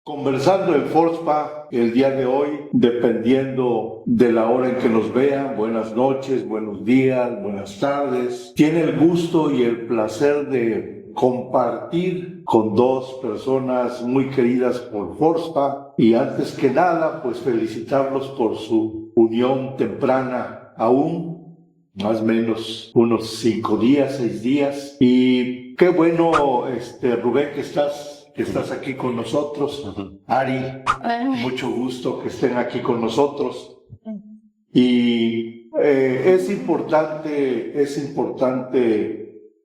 Conversando en FORSPA el día de hoy, dependiendo de la hora en que nos vean, buenas noches, buenos días, buenas tardes, tiene el gusto y el placer de compartir con dos personas muy queridas por FORSPA, y antes que nada, pues felicitarlos por su unión temprana aún, más o menos unos 5 días, 6 días, y qué bueno, Rubén, que estás aquí con nosotros. Ari, mucho gusto que estén aquí con nosotros. Y es importante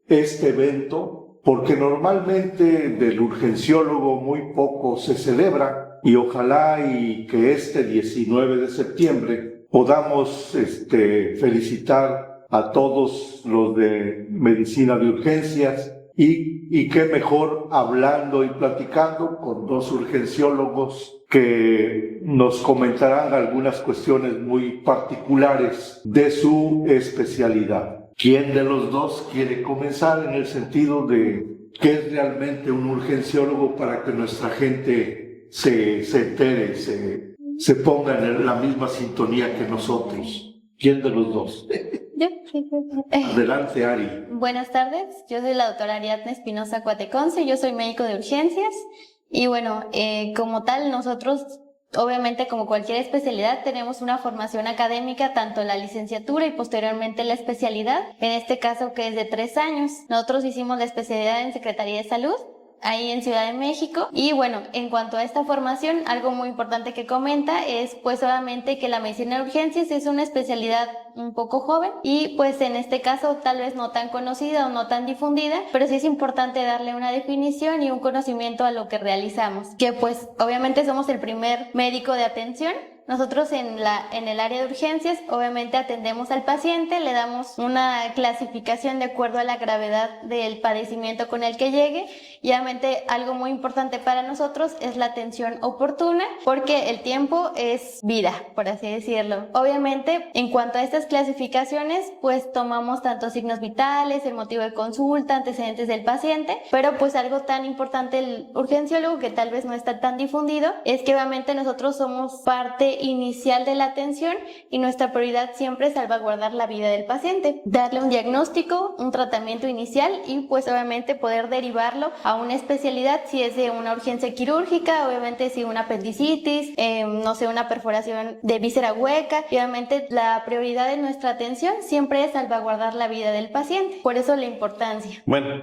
este evento porque normalmente del urgenciólogo muy poco se celebra, y ojalá y que este 19 de septiembre podamos felicitar a todos los de medicina de urgencias. Y qué mejor hablando y platicando con dos urgenciólogos que nos comentarán algunas cuestiones muy particulares de su especialidad. ¿Quién de los dos quiere comenzar en el sentido de qué es realmente un urgenciólogo para que nuestra gente se entere, se ponga en la misma sintonía que nosotros? ¿Quién de los dos? Yo. Adelante, Ari. Buenas tardes, yo soy la doctora Ariadna Espinosa Cuateconce, yo soy médico de urgencias y bueno, como tal nosotros obviamente como cualquier especialidad tenemos una formación académica, tanto la licenciatura y posteriormente la especialidad, en este caso que es de 3 años. Nosotros hicimos la especialidad en Secretaría de Salud, ahí en Ciudad de México. Y bueno, en cuanto a esta formación, algo muy importante que comenta es pues obviamente que la medicina de urgencias es una especialidad un poco joven y pues en este caso tal vez no tan conocida o no tan difundida, pero sí es importante darle una definición y un conocimiento a lo que realizamos, que pues obviamente somos el primer médico de atención. Nosotros en el área de urgencias obviamente atendemos al paciente, le damos una clasificación de acuerdo a la gravedad del padecimiento con el que llegue, y obviamente algo muy importante para nosotros es la atención oportuna, porque el tiempo es vida, por así decirlo. Obviamente en cuanto a estas clasificaciones pues tomamos tanto signos vitales, el motivo de consulta, antecedentes del paciente, pero pues algo tan importante el urgenciólogo que tal vez no está tan difundido es que obviamente nosotros somos parte inicial de la atención y nuestra prioridad siempre es salvaguardar la vida del paciente, darle un diagnóstico, un tratamiento inicial y pues obviamente poder derivarlo a una especialidad si es de una urgencia quirúrgica, obviamente si una apendicitis, no sé, una perforación de víscera hueca, y obviamente la prioridad de nuestra atención siempre es salvaguardar la vida del paciente, por eso la importancia. Bueno,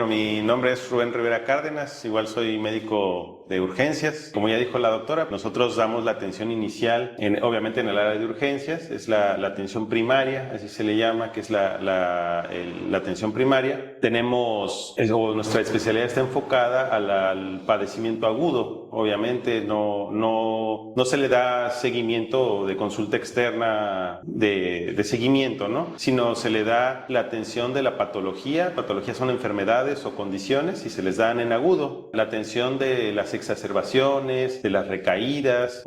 mi nombre es Rubén Rivera Cárdenas, igual soy médico de urgencias. Como ya dijo la doctora, nosotros damos la atención inicial, obviamente en el área de urgencias, es la atención primaria, así se le llama, que es la atención primaria. Nuestra especialidad está enfocada al padecimiento agudo, obviamente no se le da seguimiento de consulta externa de seguimiento, ¿no? Sino se le da la atención de la patología. Patologías son enfermedades o condiciones y se les dan en agudo. La atención de las exacerbaciones, de las recaídas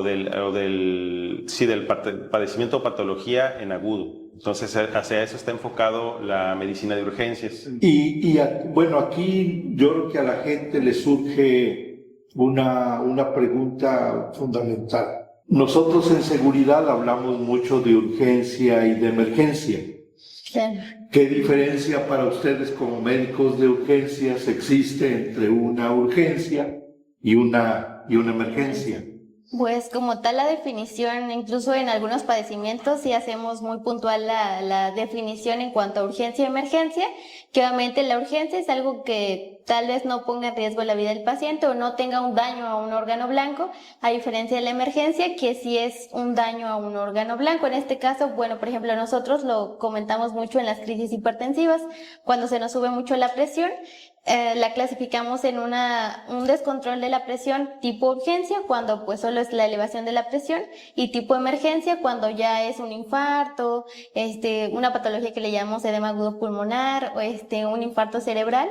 del padecimiento o patología en agudo. Entonces, hacia eso está enfocado la medicina de urgencias. Bueno, aquí yo creo que a la gente le surge una pregunta fundamental. Nosotros en seguridad hablamos mucho de urgencia y de emergencia. Claro. ¿Qué diferencia para ustedes como médicos de urgencias existe entre una urgencia y una emergencia? Pues como tal la definición, incluso en algunos padecimientos sí hacemos muy puntual la definición en cuanto a urgencia y emergencia, que obviamente la urgencia es algo que tal vez no ponga en riesgo la vida del paciente o no tenga un daño a un órgano blanco, a diferencia de la emergencia que sí es un daño a un órgano blanco. En este caso, bueno, por ejemplo, nosotros lo comentamos mucho en las crisis hipertensivas, cuando se nos sube mucho la presión, la clasificamos en un descontrol de la presión tipo urgencia, cuando pues solo es la elevación de la presión, y tipo emergencia, cuando ya es un infarto, una patología que le llamamos edema agudo pulmonar, o un infarto cerebral.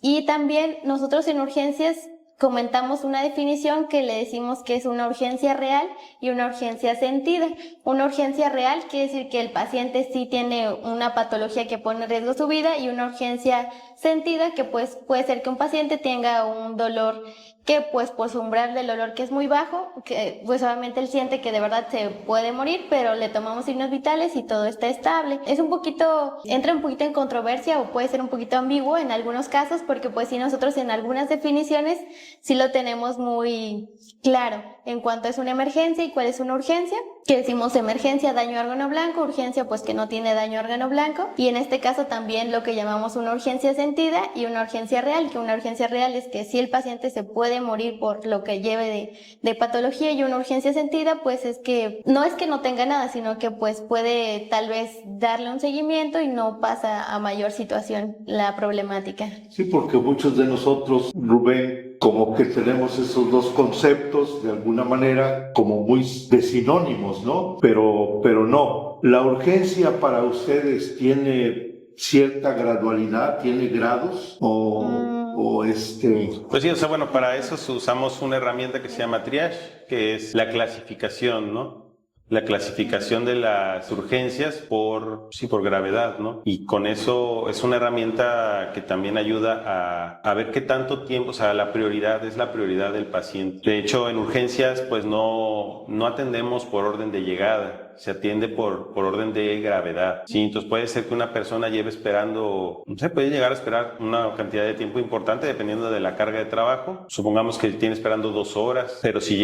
Y también nosotros en urgencias comentamos una definición que le decimos que es una urgencia real y una urgencia sentida. Una urgencia real quiere decir que el paciente sí tiene una patología que pone en riesgo su vida, y una urgencia sentida que pues puede ser que un paciente tenga un dolor que pues por su umbral del dolor que es muy bajo, que pues obviamente él siente que de verdad se puede morir, pero le tomamos signos vitales y todo está estable. Entra un poquito en controversia o puede ser un poquito ambiguo en algunos casos, porque pues sí, nosotros en algunas definiciones sí lo tenemos muy claro en cuanto es una emergencia y cuál es una urgencia, que decimos emergencia, daño a órgano blanco, urgencia pues que no tiene daño a órgano blanco, y en este caso también lo que llamamos una urgencia sentida y una urgencia real, que una urgencia real es que si el paciente se puede morir por lo que lleve de patología, y una urgencia sentida pues es que no tenga nada, sino que pues puede tal vez darle un seguimiento y no pasa a mayor situación la problemática. Sí, porque muchos de nosotros, Rubén, como que tenemos esos dos conceptos de alguna manera como muy de sinónimos, ¿no? Pero no. La urgencia para ustedes tiene cierta gradualidad, tiene grados Pues sí, o sea, bueno, para eso usamos una herramienta que se llama triage, que es la clasificación, ¿no? La clasificación de las urgencias por gravedad, ¿no? Y con eso es una herramienta que también ayuda a ver qué tanto tiempo, o sea, la prioridad es la prioridad del paciente. De hecho, en urgencias, pues no atendemos por orden de llegada, se atiende por orden de gravedad, ¿sí? Entonces puede ser que una persona lleve esperando, no sé, puede llegar a esperar una cantidad de tiempo importante dependiendo de la carga de trabajo. Supongamos que tiene esperando 2 horas, pero si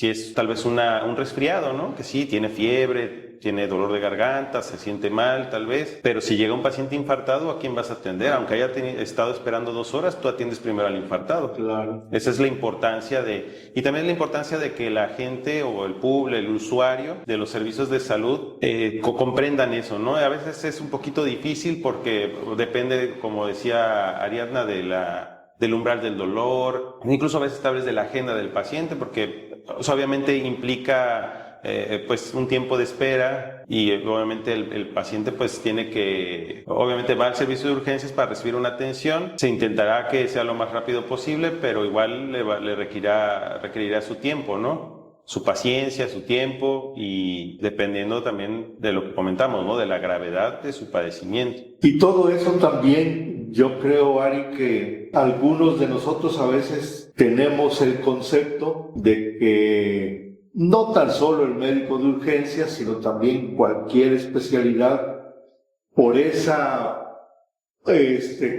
es tal vez un resfriado, ¿no? Que sí, tiene fiebre, tiene dolor de garganta, se siente mal tal vez, pero si llega un paciente infartado, ¿a quién vas a atender? Aunque haya estado esperando 2 horas, tú atiendes primero al infartado. Claro. Esa es la importancia y también la importancia de que la gente o el público, el usuario de los servicios de salud comprendan eso, ¿no? A veces es un poquito difícil porque depende, como decía Ariadna, del umbral del dolor, incluso a veces tal vez de la agenda del paciente, porque obviamente implica pues un tiempo de espera, y obviamente el paciente pues obviamente va al servicio de urgencias para recibir una atención. Se intentará que sea lo más rápido posible, pero igual le requerirá su tiempo, ¿no? Su paciencia, su tiempo, y dependiendo también de lo que comentamos, ¿no? De la gravedad de su padecimiento. Y todo eso también, yo creo, Ari, que algunos de nosotros a veces tenemos el concepto de que no tan solo el médico de urgencias, sino también cualquier especialidad, por esa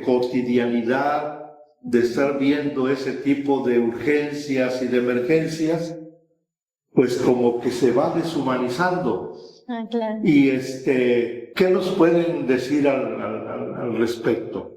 cotidianidad de estar viendo ese tipo de urgencias y de emergencias, pues como que se va deshumanizando. Ah, claro. Y ¿qué nos pueden decir al respecto?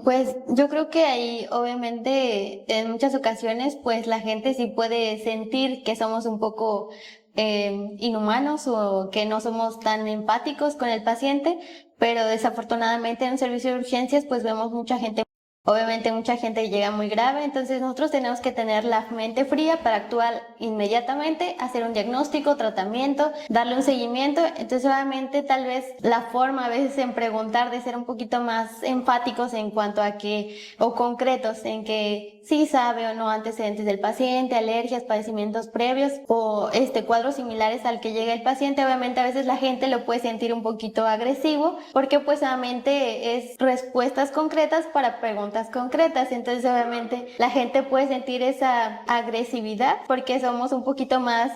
Pues yo creo que ahí obviamente en muchas ocasiones pues la gente sí puede sentir que somos un poco inhumanos o que no somos tan empáticos con el paciente, pero desafortunadamente en un servicio de urgencias pues vemos mucha gente. Obviamente mucha gente llega muy grave, entonces nosotros tenemos que tener la mente fría para actuar inmediatamente, hacer un diagnóstico, tratamiento, darle un seguimiento. Entonces obviamente tal vez la forma a veces en preguntar de ser un poquito más enfáticos en cuanto a o concretos en que sí sabe o no antecedentes del paciente, alergias, padecimientos previos o cuadros similares al que llega el paciente. Obviamente a veces la gente lo puede sentir un poquito agresivo porque pues obviamente es respuestas concretas para preguntas concretas. Entonces obviamente la gente puede sentir esa agresividad porque somos un poquito más,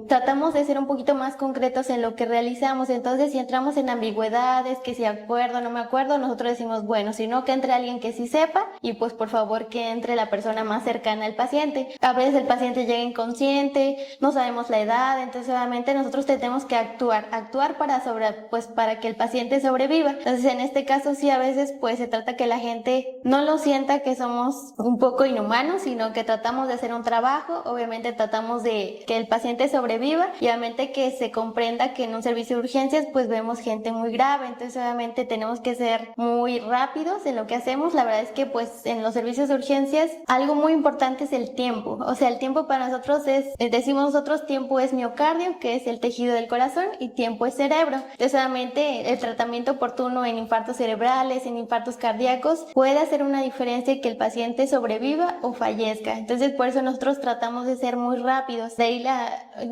tratamos de ser un poquito más concretos en lo que realizamos. Entonces si entramos en ambigüedades, que si acuerdo, no me acuerdo, nosotros decimos, bueno, si no, que entre alguien que sí sepa, y pues por favor que entre la persona más cercana al paciente. A veces el paciente llega inconsciente, no sabemos la edad, entonces obviamente nosotros tenemos que actuar para que el paciente sobreviva. Entonces en este caso sí, a veces pues se trata que la gente no lo sienta que somos un poco inhumanos, sino que tratamos de hacer un trabajo. Obviamente tratamos de que el paciente sobreviva y obviamente que se comprenda que en un servicio de urgencias pues vemos gente muy grave. Entonces obviamente tenemos que ser muy rápidos en lo que hacemos. La verdad es que pues en los servicios de urgencias algo muy importante es el tiempo. O sea, el tiempo para nosotros decimos nosotros, tiempo es miocardio, que es el tejido del corazón, y tiempo es cerebro. Entonces obviamente el tratamiento oportuno en infartos cerebrales, en infartos cardíacos, puede hacer hacer una diferencia que el paciente sobreviva o fallezca. Entonces, por eso nosotros tratamos de ser muy rápidos. De ahí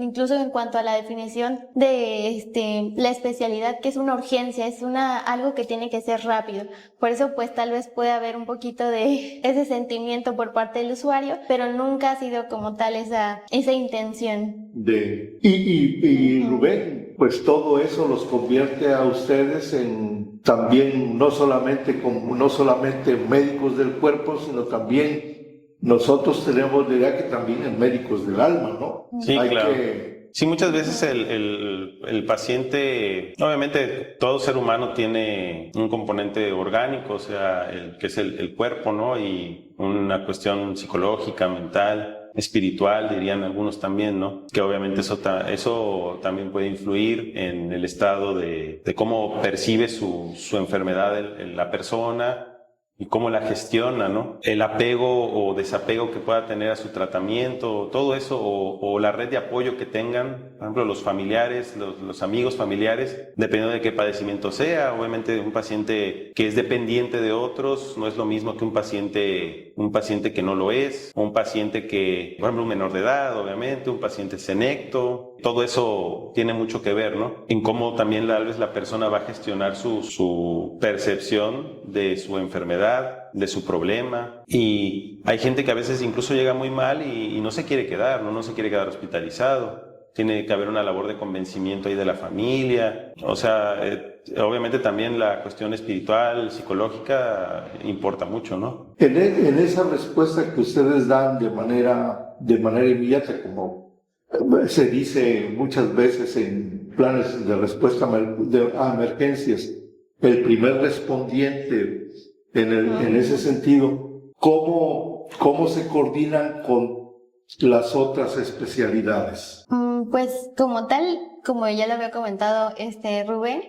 incluso en cuanto a la definición de la especialidad, que es una urgencia, es algo que tiene que ser rápido. Por eso, pues tal vez puede haber un poquito de ese sentimiento por parte del usuario, pero nunca ha sido como tal esa intención. Y Rubén, pues todo eso los convierte a ustedes en también no solamente médicos del cuerpo, sino también nosotros tenemos la idea que también en médicos del alma, ¿no? Sí, claro. Sí, muchas veces el paciente, obviamente todo ser humano tiene un componente orgánico, o sea, que es el cuerpo, ¿no? Y una cuestión psicológica, mental, espiritual, dirían algunos también, ¿no? Que obviamente eso también puede influir en el estado de cómo percibe su enfermedad la persona y cómo la gestiona, ¿no? El apego o desapego que pueda tener a su tratamiento, todo eso, o la red de apoyo que tengan, por ejemplo, los familiares, los amigos familiares, dependiendo de qué padecimiento sea. Obviamente un paciente que es dependiente de otros no es lo mismo que un paciente que no lo es, o un paciente que, por ejemplo, un menor de edad, obviamente, un paciente senecto. Todo eso tiene mucho que ver, ¿no? En cómo también tal vez la persona va a gestionar su percepción de su enfermedad, de su problema. Y hay gente que a veces incluso llega muy mal y no se quiere quedar, ¿no? No se quiere quedar hospitalizado. Tiene que haber una labor de convencimiento ahí de la familia. O sea, obviamente también la cuestión espiritual, psicológica importa mucho, ¿no? En esa respuesta que ustedes dan de manera inmediata, como se dice muchas veces en planes de respuesta a emergencias, el primer respondiente en ese sentido, ¿cómo se coordinan con las otras especialidades? Pues como tal, como ya lo había comentado Rubén,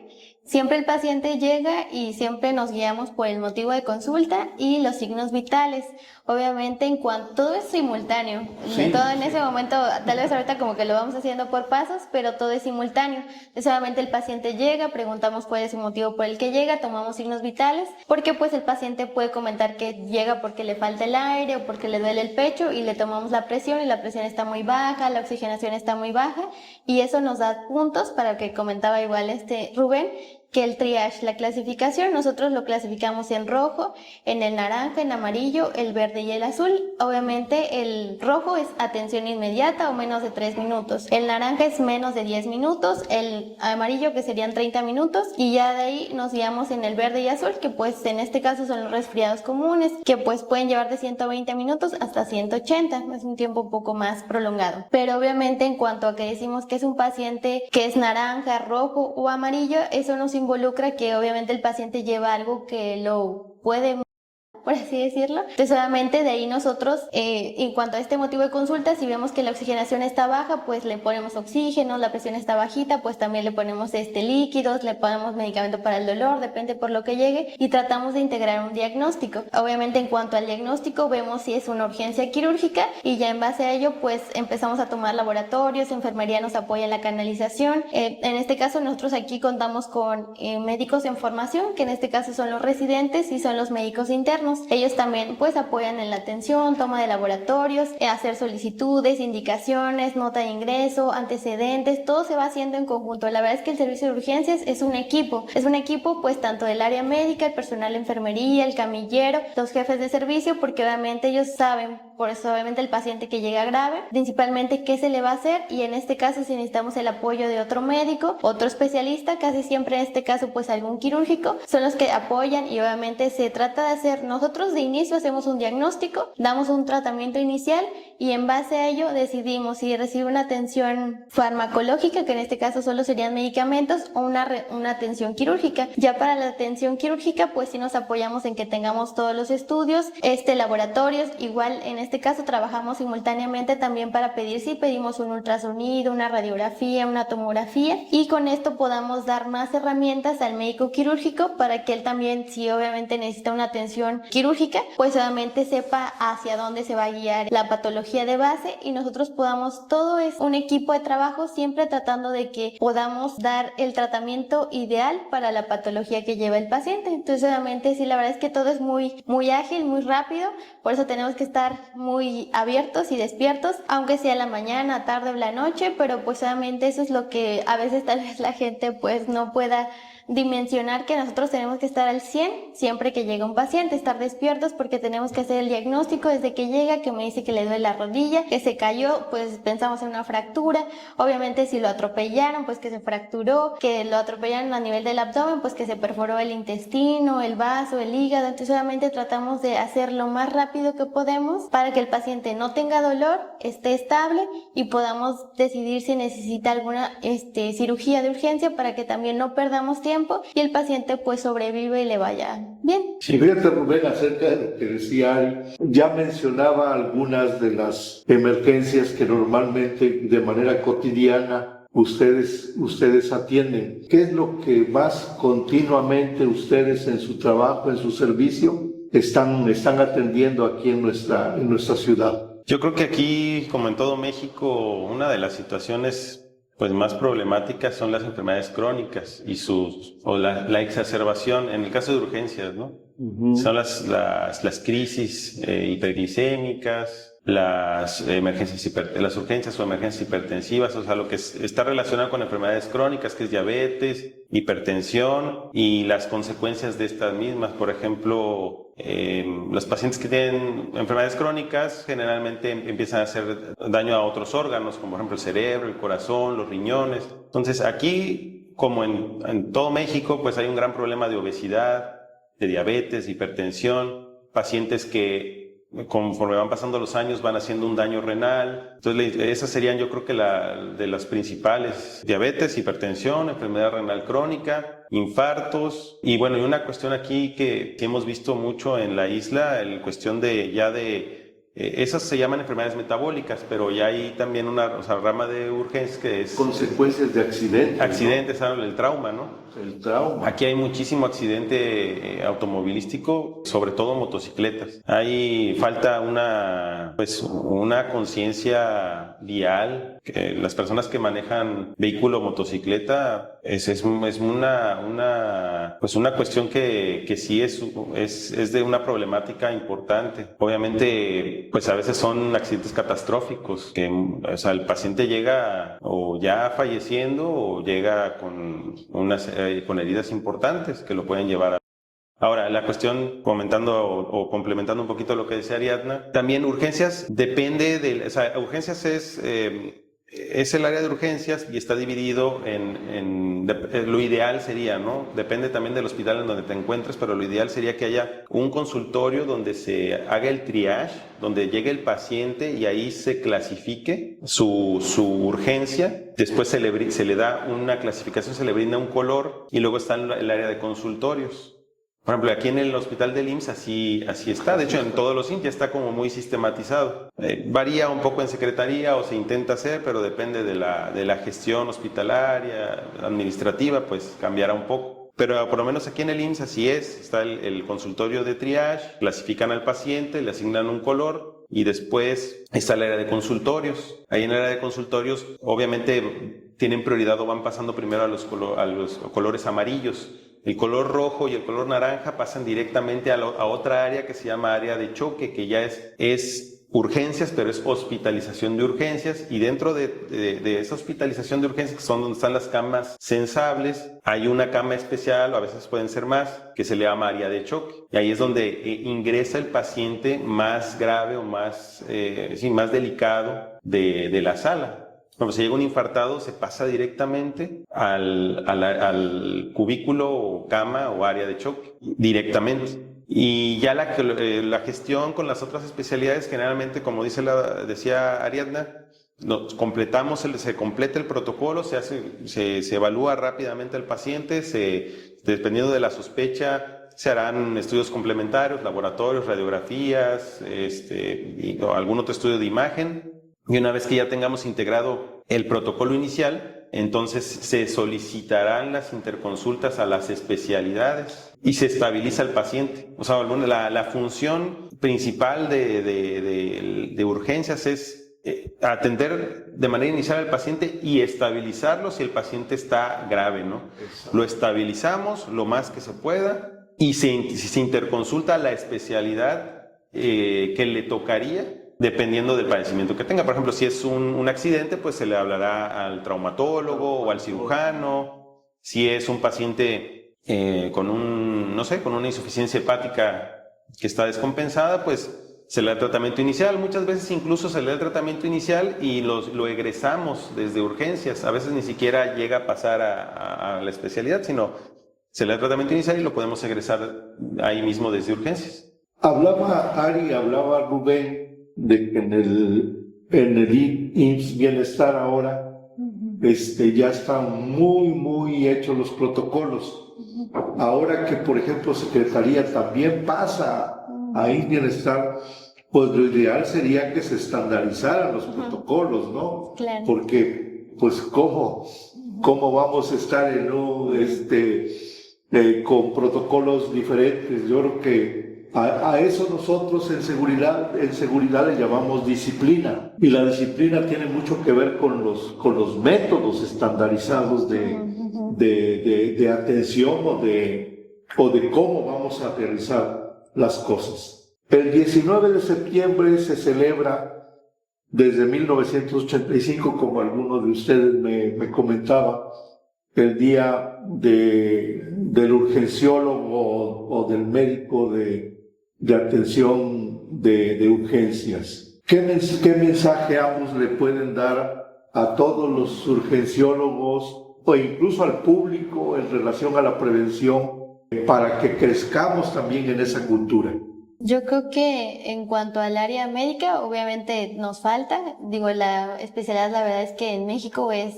siempre el paciente llega y siempre nos guiamos por el motivo de consulta y los signos vitales. Obviamente, en cuanto todo es simultáneo, sí, todo en ese momento, tal vez ahorita como que lo vamos haciendo por pasos, pero todo es simultáneo. Solamente el paciente llega, preguntamos cuál es el motivo por el que llega, tomamos signos vitales, porque pues el paciente puede comentar que llega porque le falta el aire o porque le duele el pecho y le tomamos la presión y la presión está muy baja, la oxigenación está muy baja y eso nos da puntos para que comentaba igual Rubén, que el triage, la clasificación, nosotros lo clasificamos en rojo, en el naranja, en amarillo, el verde y el azul. Obviamente el rojo es atención inmediata o menos de 3 minutos. El naranja es menos de 10 minutos, el amarillo que serían 30 minutos y ya de ahí nos guiamos en el verde y azul, que pues en este caso son los resfriados comunes, que pues pueden llevar de 120 minutos hasta 180, es un tiempo un poco más prolongado. Pero obviamente en cuanto a que decimos que es un paciente que es naranja, rojo o amarillo, eso nos involucra que obviamente el paciente lleva algo que lo puede, por así decirlo. Entonces obviamente de ahí nosotros, en cuanto a este motivo de consulta, si vemos que la oxigenación está baja, pues le ponemos oxígeno, la presión está bajita, pues también le ponemos líquidos, le ponemos medicamento para el dolor, depende por lo que llegue, y tratamos de integrar un diagnóstico. Obviamente en cuanto al diagnóstico vemos si es una urgencia quirúrgica y ya en base a ello pues empezamos a tomar laboratorios, enfermería nos apoya en la canalización. En este caso nosotros aquí contamos con médicos en formación, que en este caso son los residentes y son los médicos internos. Ellos también pues apoyan en la atención, toma de laboratorios, hacer solicitudes, indicaciones, nota de ingreso, antecedentes, todo se va haciendo en conjunto. La verdad es que el servicio de urgencias es un equipo pues tanto del área médica, el personal de enfermería, el camillero, los jefes de servicio, porque obviamente ellos saben, por eso obviamente el paciente que llega grave, principalmente qué se le va a hacer, y en este caso si necesitamos el apoyo de otro médico, otro especialista, casi siempre en este caso pues algún quirúrgico, son los que apoyan y obviamente se trata de hacer, nosotros de inicio hacemos un diagnóstico, damos un tratamiento inicial y en base a ello decidimos si recibe una atención farmacológica, que en este caso solo serían medicamentos, o una atención quirúrgica. Ya para la atención quirúrgica pues sí nos apoyamos en que tengamos todos los estudios, laboratorios, igual en este caso trabajamos simultáneamente también para pedir si pedimos un ultrasonido, una radiografía, una tomografía, y con esto podamos dar más herramientas al médico quirúrgico para que él también, si obviamente necesita una atención quirúrgica, pues obviamente sepa hacia dónde se va a guiar la patología de base, y nosotros podamos, todo es un equipo de trabajo siempre tratando de que podamos dar el tratamiento ideal para la patología que lleva el paciente. Entonces obviamente sí, la verdad es que todo es muy ágil, muy rápido, por eso tenemos que estar muy abiertos y despiertos, aunque sea la mañana, tarde o la noche, pero pues obviamente eso es lo que a veces tal vez la gente pues no pueda dimensionar, que nosotros tenemos que estar al 100 siempre que llega un paciente, estar despiertos porque tenemos que hacer el diagnóstico desde que llega, que me dice que le duele la rodilla, que se cayó, pues pensamos en una fractura, obviamente si lo atropellaron, pues que se fracturó, que lo atropellaron a nivel del abdomen, pues que se perforó el intestino, el vaso, el hígado. Entonces obviamente tratamos de hacer lo más rápido que podemos para que el paciente no tenga dolor, esté estable y podamos decidir si necesita alguna cirugía de urgencia para que también no perdamos tiempo y el paciente pues sobrevive y le vaya bien. Sí, fíjate, Rubén, acerca de lo que decía Ari, ya mencionaba algunas de las emergencias que normalmente de manera cotidiana ustedes atienden. ¿Qué es lo que más continuamente ustedes en su trabajo, en su servicio, están atendiendo aquí en nuestra ciudad? Yo creo que aquí, como en todo México, una de las situaciones pues más problemáticas son las enfermedades crónicas y la exacerbación, en el caso de urgencias, ¿no? Uh-huh. Son las crisis hiperglicémicas, las urgencias o emergencias hipertensivas, o sea, lo que está relacionado con enfermedades crónicas, que es diabetes, hipertensión y las consecuencias de estas mismas. Por ejemplo, los pacientes que tienen enfermedades crónicas generalmente empiezan a hacer daño a otros órganos, como por ejemplo el cerebro, el corazón, los riñones. Entonces aquí, como en todo México, pues hay un gran problema de obesidad, de diabetes, hipertensión, pacientes que conforme van pasando los años van haciendo un daño renal. Entonces esas serían, yo creo que de las principales: diabetes, hipertensión, enfermedad renal crónica, infartos. Y bueno, y una cuestión aquí que hemos visto mucho en la isla, la cuestión esas se llaman enfermedades metabólicas, pero ya hay también una rama de urgencias que es consecuencias de accidentes. Accidentes, ¿no? El trauma, ¿no? El trauma. Aquí hay muchísimo accidente automovilístico, sobre todo motocicletas. Falta una conciencia vial. Las personas que manejan vehículo o motocicleta es una cuestión que sí es de una problemática importante. Obviamente, pues a veces son accidentes catastróficos, que o sea, el paciente llega o ya falleciendo o llega con heridas importantes que lo pueden llevar a... Ahora, la cuestión, comentando o complementando un poquito lo que decía Ariadna, también urgencias depende urgencias es el área de urgencias y está dividido lo ideal sería, ¿no? Depende también del hospital en donde te encuentres, pero lo ideal sería que haya un consultorio donde se haga el triage, donde llegue el paciente y ahí se clasifique su urgencia. Después se le da una clasificación, se le brinda un color y luego está el área de consultorios. Por ejemplo, aquí en el hospital del IMSS así está. De hecho, en todos los IMSS ya está como muy sistematizado. Varía un poco en secretaría o se intenta hacer, pero depende de la gestión hospitalaria, administrativa, pues cambiará un poco. Pero por lo menos aquí en el IMSS así es. Está el consultorio de triage, clasifican al paciente, le asignan un color y después está el área de consultorios. Ahí en el área de consultorios, obviamente, tienen prioridad o van pasando primero a los colores amarillos. El color rojo y el color naranja pasan directamente a otra área que se llama área de choque, que ya es urgencias, pero es hospitalización de urgencias. Y dentro de esa hospitalización de urgencias, que son donde están las camas sensibles, hay una cama especial, o a veces pueden ser más, que se le llama área de choque. Y ahí es donde ingresa el paciente más grave o más delicado de la sala. Cuando se llega un infartado, se pasa directamente al cubículo o cama o área de choque, directamente. Y ya la gestión con las otras especialidades, generalmente, como decía Ariadna, se completa el protocolo, se evalúa rápidamente al paciente, dependiendo de la sospecha, se harán estudios complementarios, laboratorios, radiografías, o algún otro estudio de imagen. Y una vez que ya tengamos integrado el protocolo inicial, entonces se solicitarán las interconsultas a las especialidades y se estabiliza el paciente. O sea, la función principal de urgencias es atender de manera inicial al paciente y estabilizarlo si el paciente está grave, ¿no? Exacto. Lo estabilizamos lo más que se pueda y se interconsulta a la especialidad que le tocaría dependiendo del padecimiento que tenga. Por ejemplo, si es un accidente, pues se le hablará al traumatólogo o al cirujano. Si es un paciente con una insuficiencia hepática que está descompensada, pues se le da tratamiento inicial. Muchas veces incluso se le da el tratamiento inicial y lo egresamos desde urgencias. A veces ni siquiera llega a pasar a la especialidad, sino se le da tratamiento inicial y lo podemos egresar ahí mismo desde urgencias. Hablaba Rubén de que en el IMSS Bienestar ahora ya están muy hechos los protocolos. Ahora que, por ejemplo, Secretaría también pasa a IMSS Bienestar, pues lo ideal sería que se estandarizaran los protocolos, ¿no? Claro. Porque, pues, ¿cómo vamos a estar con protocolos diferentes? Yo creo que a eso nosotros en seguridad le llamamos disciplina, y la disciplina tiene mucho que ver con los métodos estandarizados de atención o de cómo vamos a realizar las cosas. El 19 de septiembre se celebra desde 1985, como alguno de ustedes me comentaba, el día del urgenciólogo o del médico de atención de urgencias. ¿Qué mensaje ambos le pueden dar a todos los urgenciólogos o incluso al público en relación a la prevención para que crezcamos también en esa cultura? Yo creo que en cuanto al área médica, obviamente nos falta. La especialidad, la verdad es que en México es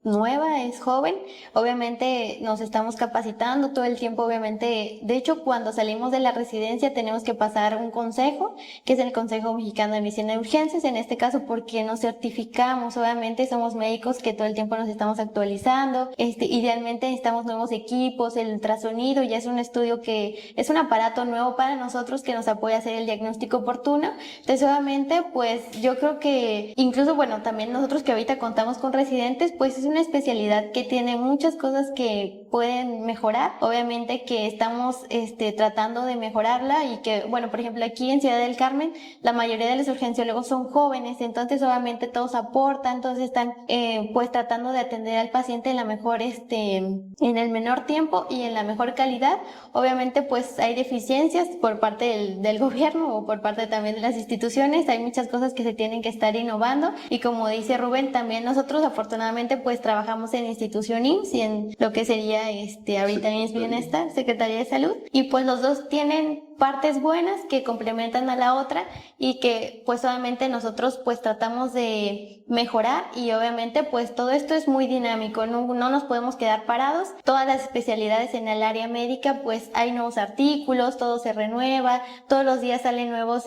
nueva, es joven. Obviamente nos estamos capacitando todo el tiempo, obviamente. De hecho, cuando salimos de la residencia tenemos que pasar un consejo, que es el Consejo Mexicano de Medicina de Urgencias, en este caso porque nos certificamos. Obviamente somos médicos que todo el tiempo nos estamos actualizando. Idealmente necesitamos nuevos equipos, el ultrasonido ya es un estudio que es un aparato nuevo para nosotros que nos apoya a hacer el diagnóstico oportuno. Entonces, obviamente, pues yo creo que incluso, también nosotros que ahorita contamos con residentes, pues es una especialidad que tiene muchas cosas que pueden mejorar. Obviamente que estamos tratando de mejorarla y que, por ejemplo, aquí en Ciudad del Carmen, la mayoría de los urgenciólogos son jóvenes, entonces obviamente todos aportan, entonces están pues tratando de atender al paciente en la mejor, en el menor tiempo y en la mejor calidad. Obviamente pues hay deficiencias por parte del gobierno o por parte también de las instituciones, hay muchas cosas que se tienen que estar innovando y como dice Rubén, también nosotros afortunadamente pues trabajamos en institución IMSS y en lo que sería ahorita IMSS Bienestar, Secretaría de Salud, y pues los dos tienen partes buenas que complementan a la otra y que pues obviamente nosotros pues tratamos de mejorar y obviamente pues todo esto es muy dinámico, no nos podemos quedar parados. Todas las especialidades en el área médica pues hay nuevos artículos, todo se renueva, todos los días salen nuevas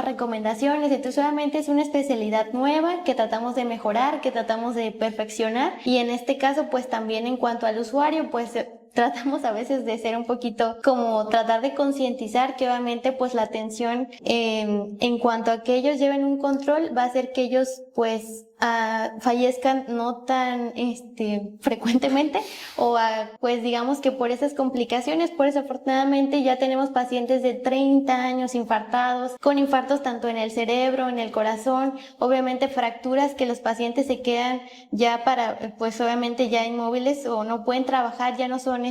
recomendaciones, entonces obviamente es una especialidad nueva que tratamos de mejorar, que tratamos de perfeccionar y en este caso pues también en cuanto al usuario pues tratamos a veces de ser un poquito como tratar de concientizar que obviamente pues la atención en cuanto a que ellos lleven un control va a hacer que ellos pues fallezcan no tan frecuentemente o pues digamos que por esas complicaciones. Por eso afortunadamente ya tenemos pacientes de 30 años infartados, con infartos tanto en el cerebro, en el corazón, obviamente fracturas que los pacientes se quedan ya pues obviamente ya inmóviles o no pueden trabajar, ya no son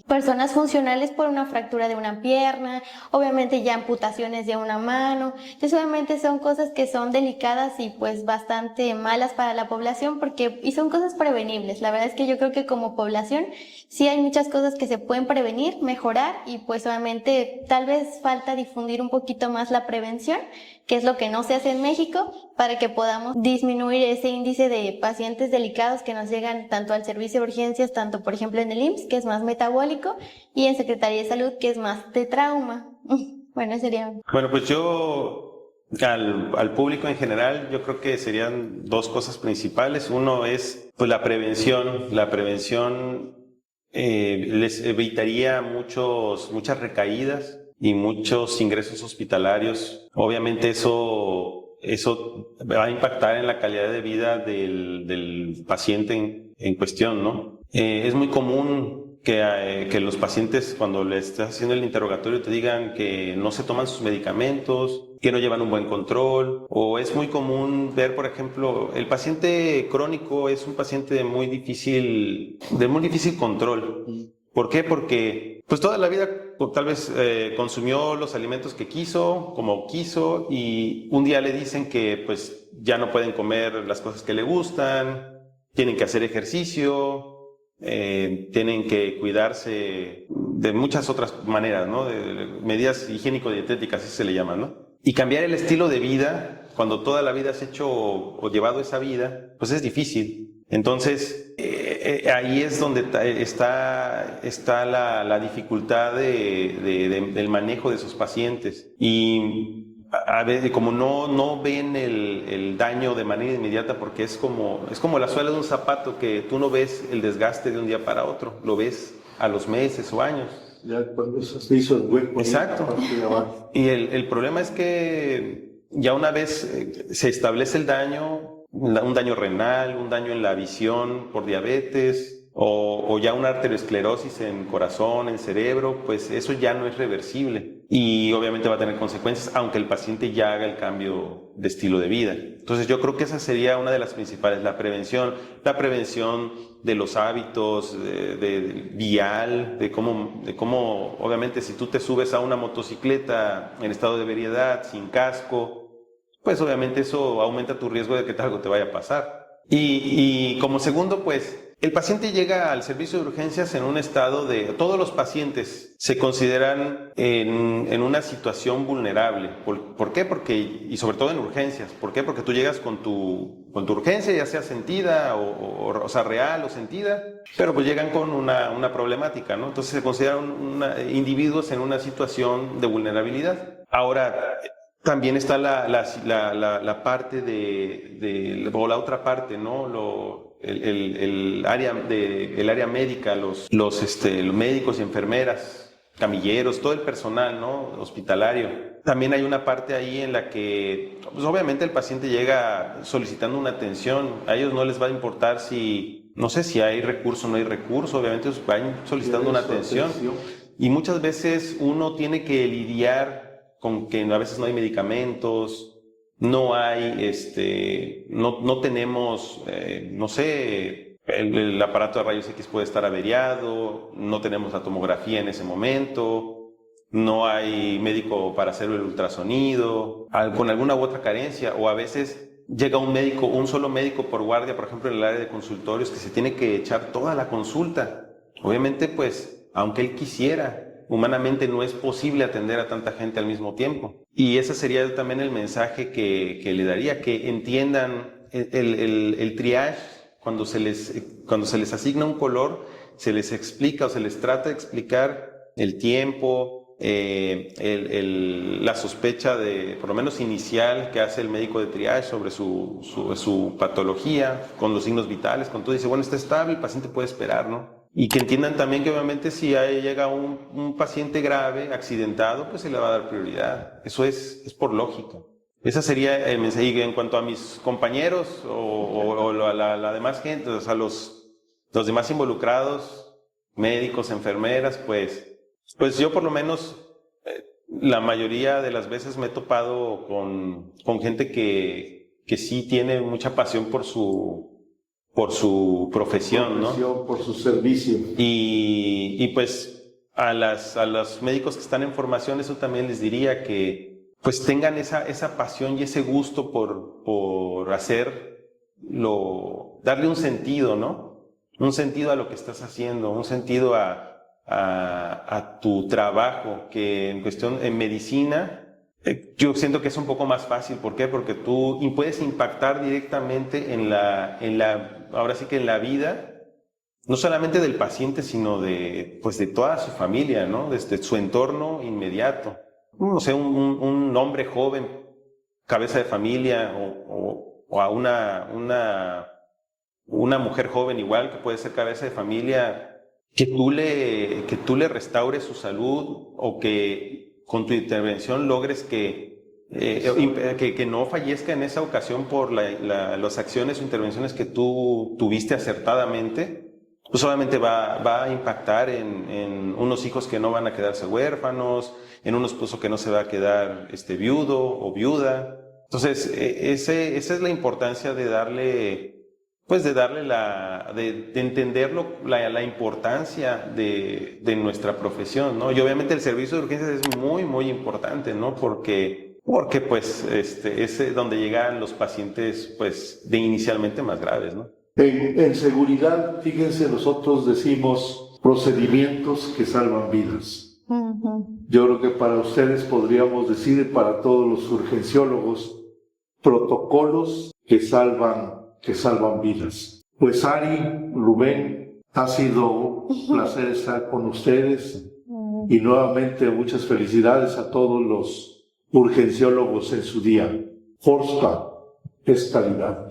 personas funcionales por una fractura de una pierna, obviamente ya amputaciones de una mano. Entonces obviamente son cosas que son delicadas y pues bastante malas para la población y son cosas prevenibles. La verdad es que yo creo que como población sí hay muchas cosas que se pueden prevenir, mejorar y pues obviamente tal vez falta difundir un poquito más la prevención, que es lo que no se hace en México, para que podamos disminuir ese índice de pacientes delicados que nos llegan tanto al servicio de urgencias, tanto por ejemplo en el IMSS, que es más metabólico, y en Secretaría de Salud, que es más de trauma. Bueno, sería... Bueno, pues yo al público en general, yo creo que serían dos cosas principales. Uno es pues la prevención. La prevención les evitaría muchas recaídas y muchos ingresos hospitalarios. Obviamente eso va a impactar en la calidad de vida del paciente en cuestión, ¿no? Es muy común que los pacientes, cuando le estás haciendo el interrogatorio, te digan que no se toman sus medicamentos, que no llevan un buen control, o es muy común ver, por ejemplo, el paciente crónico es un paciente de muy difícil control. ¿Por qué? Porque pues toda la vida tal vez consumió los alimentos que quiso, como quiso, y un día le dicen que pues ya no pueden comer las cosas que le gustan, tienen que hacer ejercicio, tienen que cuidarse de muchas otras maneras, ¿no? De medidas higiénico-dietéticas, así se le llama, ¿no? Y cambiar el estilo de vida, cuando toda la vida has hecho o llevado esa vida, pues es difícil. Entonces, ahí es donde está la dificultad del manejo de esos pacientes. Y a veces, como no ven el daño de manera inmediata, porque es como la suela de un zapato, que tú no ves el desgaste de un día para otro, lo ves a los meses o años. Ya cuando se hizo el hueco. Exacto. Y el problema es que ya una vez se establece el daño, un daño renal, un daño en la visión por diabetes, o ya una arteriosclerosis en corazón, en cerebro, pues eso ya no es reversible y obviamente va a tener consecuencias, aunque el paciente ya haga el cambio de estilo de vida. Entonces yo creo que esa sería una de las principales, la prevención de los hábitos, de vial, de cómo, obviamente si tú te subes a una motocicleta en estado de ebriedad, sin casco, pues obviamente eso aumenta tu riesgo de que algo te vaya a pasar. Y como segundo, pues el paciente llega al servicio de urgencias en un estado de... Todos los pacientes se consideran en una situación vulnerable. ¿Por qué? Y sobre todo en urgencias. ¿Por qué? Porque tú llegas con tu urgencia, ya sea sentida o sea, real o sentida, pero pues llegan con una problemática, ¿no? Entonces se consideran individuos en una situación de vulnerabilidad. Ahora, también está la parte o la otra parte, ¿no? El área médica, los médicos y enfermeras, camilleros, todo el personal, ¿no? Hospitalario. También hay una parte ahí en la que, pues obviamente el paciente llega solicitando una atención. A ellos no les va a importar no sé si hay recurso o no hay recurso, obviamente ellos van solicitando una atención. Y muchas veces uno tiene que lidiar con que a veces no hay medicamentos, no hay, no tenemos, no sé, el aparato de rayos X puede estar averiado, no tenemos la tomografía en ese momento, no hay médico para hacer el ultrasonido, con alguna u otra carencia, o a veces llega un solo médico por guardia, por ejemplo en el área de consultorios, que se tiene que echar toda la consulta. Obviamente, pues, aunque él quisiera, humanamente no es posible atender a tanta gente al mismo tiempo. Y ese sería también el mensaje que le daría, que entiendan el triage. Cuando se les asigna un color, se les explica o se les trata de explicar el tiempo, la sospecha por lo menos inicial, que hace el médico de triage sobre su patología, con los signos vitales, con todo. Dice, bueno, está estable, el paciente puede esperar, ¿no? Y que entiendan también que obviamente si llega un paciente grave, accidentado, pues se le va a dar prioridad. Eso es por lógica. Esa sería el mensaje. Y en cuanto a mis compañeros o la demás gente, o sea, los demás involucrados, médicos, enfermeras, pues yo por lo menos la mayoría de las veces me he topado con gente que sí tiene mucha pasión por su profesión, ¿no? Por su servicio. Y pues a los médicos que están en formación, eso también les diría, que pues tengan esa pasión y ese gusto por hacer darle un sentido, ¿no? Un sentido a lo que estás haciendo, un sentido a tu trabajo, que en medicina, yo siento que es un poco más fácil. ¿Por qué? Porque tú puedes impactar directamente ahora sí que en la vida, no solamente del paciente, sino de toda su familia, ¿no? Desde su entorno inmediato. No sé, un hombre joven, cabeza de familia, o a una mujer joven igual, que puede ser cabeza de familia, que tú le restaures su salud, o que con tu intervención logres que no fallezca en esa ocasión por las acciones o intervenciones que tú tuviste acertadamente, pues obviamente va a impactar en unos hijos que no van a quedarse huérfanos, en un esposo que no se va a quedar viudo o viuda. Entonces, esa es la importancia de darle de entenderlo, la importancia de nuestra profesión, ¿no? Y obviamente el servicio de urgencias es muy, muy importante, ¿no? Porque es donde llegan los pacientes, de inicialmente más graves, ¿no? En seguridad, fíjense, nosotros decimos procedimientos que salvan vidas. Yo creo que para ustedes podríamos decir, para todos los urgenciólogos, protocolos que salvan vidas. Pues Ari, Rubén, ha sido un placer estar con ustedes y nuevamente muchas felicidades a todos los urgenciólogos en su día. Forza es calidad.